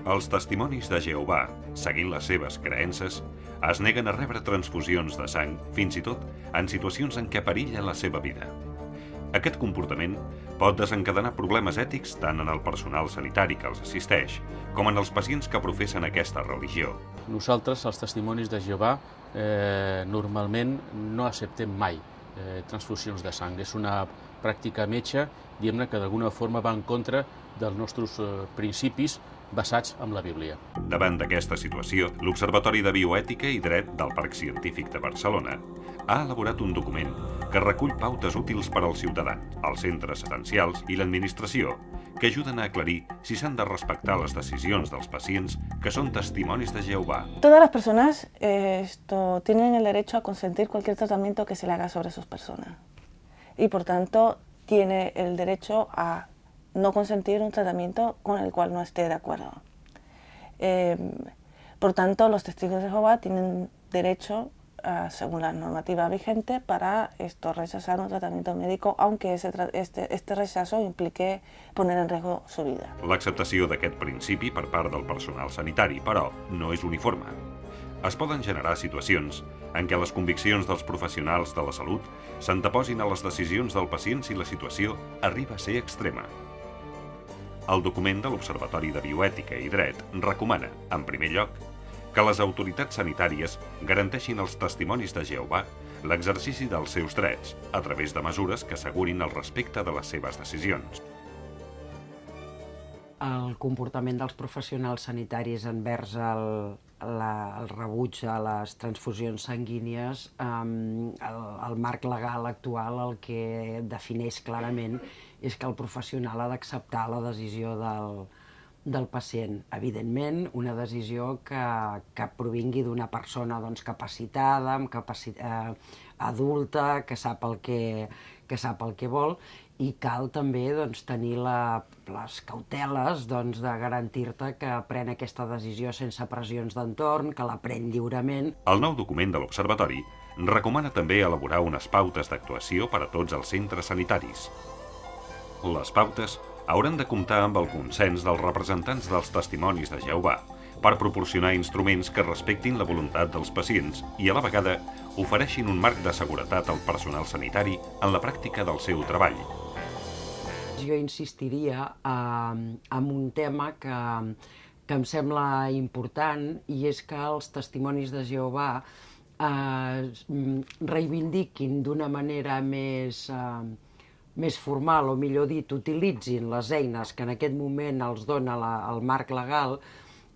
Els testimonis de Jehovà, seguint les seves creences, es neguen a rebre transfusions de sang, fins i tot en situacions en què perilla la seva vida. Aquest comportament pot desencadenar problemes ètics tant en el personal sanitari que els assisteix, com en els pacients que professen aquesta religió. Nosaltres, els testimonis de Jehovà, normalment no acceptem mai transfusions de sang. És una pràctica metge, diguem-ne, que d'alguna forma va en contra dels nostres principis basats en la Bíblia. Davant d'aquesta situació, l'Observatori de Bioètica i Dret del Parc Científic de Barcelona ha elaborat un document que recull pautes útils per al ciutadà, els centres essencials i l'administració, que ajuden a aclarir si s'han de respectar les decisions dels pacients que són testimonis de Jehovà. Todas las personas tienen el derecho a consentir cualquier tratamiento que se le haga sobre sus personas y por tanto tiene el derecho a no consentir un tratamiento con el cual no esté de acuerdo. Por tanto, los testigos de Jehová tienen derecho, según la normativa vigente, para rechazar un tratamiento médico, aunque este rechazo implique poner en riesgo su vida. L'acceptació d'aquest principi per part del personal sanitari, però, no és uniforme. Es poden generar situacions en què les conviccions dels professionals de la salut s'anteposin a les decisions del pacient si la situació arriba a ser extrema. El document de l'Observatori de Bioètica i Dret recomana, en primer lloc, que les autoritats sanitàries garanteixin als testimonis de Jehovà l'exercici dels seus drets a través de mesures que assegurin el respecte de les seves decisions. El comportament dels professionals sanitaris envers el rebuig a les transfusions sanguínies, el marc legal actual el que defineix clarament és que el professional ha d'acceptar la decisió del pacient. Evidentment, una decisió que provingui d'una persona capacitada, adulta, que sap el que vol, i cal també tenir les cauteles de garantir-te que pren aquesta decisió sense pressions d'entorn, que la pren lliurement. El nou document de l'Observatori recomana també elaborar unes pautes d'actuació per a tots els centres sanitaris. Les pautes hauran de comptar amb el consens dels representants dels testimonis de Jehovà per proporcionar instruments que respectin la voluntat dels pacients i, a la vegada, ofereixin un marc de seguretat al personal sanitari en la pràctica del seu treball. Jo insistiria en un tema que em sembla important, i és que els testimonis de Jehovà reivindiquin d'una manera més formal, o millor dit, utilitzin les eines que en aquest moment els dona el marc legal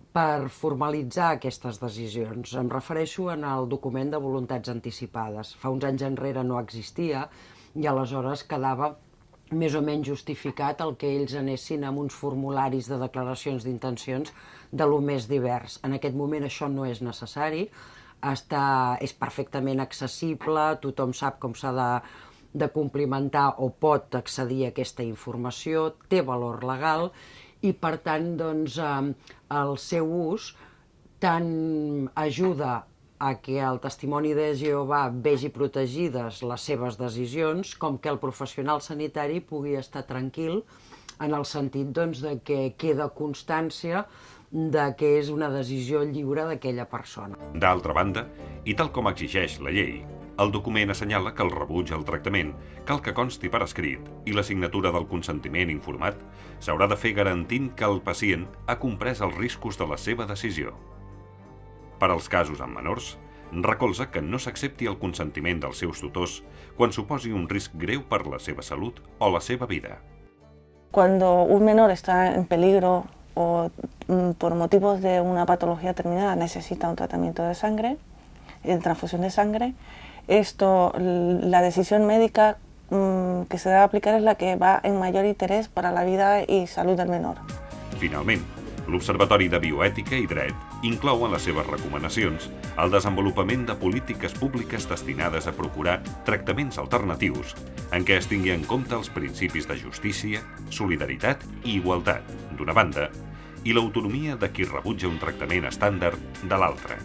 per formalitzar aquestes decisions. Em refereixo al document de voluntats anticipades. Fa uns anys enrere no existia i aleshores quedava més o menys justificat el que ells anessin amb uns formularis de declaracions d'intencions de lo més divers. En aquest moment això no és necessari, és perfectament accessible, tothom sap com s'ha de complimentar o pot accedir a aquesta informació, té valor legal i, per tant, el seu ús tant ajuda a que el testimoni de Jehovà vegi protegides les seves decisions, com que el professional sanitari pugui estar tranquil en el sentit que queda constància que és una decisió lliure d'aquella persona. D'altra banda, i tal com exigeix la llei, el document assenyala que el rebuig al tractament cal que consti per escrit i la signatura del consentiment informat s'haurà de fer garantint que el pacient ha comprès els riscos de la seva decisió. Per als casos amb menors, recolza que no s'accepti el consentiment dels seus tutors quan suposi un risc greu per la seva salut o la seva vida. Cuando un menor está en peligro o por motivos de una patología determinada necesita un tratamiento de sangre, de transfusión de sangre, la decisión médica que se debe aplicar es la que va en mayor interés para la vida y salud del menor. Finalment, l'Observatori de Bioètica i Dret inclou en les seves recomanacions el desenvolupament de polítiques públiques destinades a procurar tractaments alternatius en què es tingui en compte els principis de justícia, solidaritat i igualtat, d'una banda, i l'autonomia de qui rebutja un tractament estàndard, de l'altra.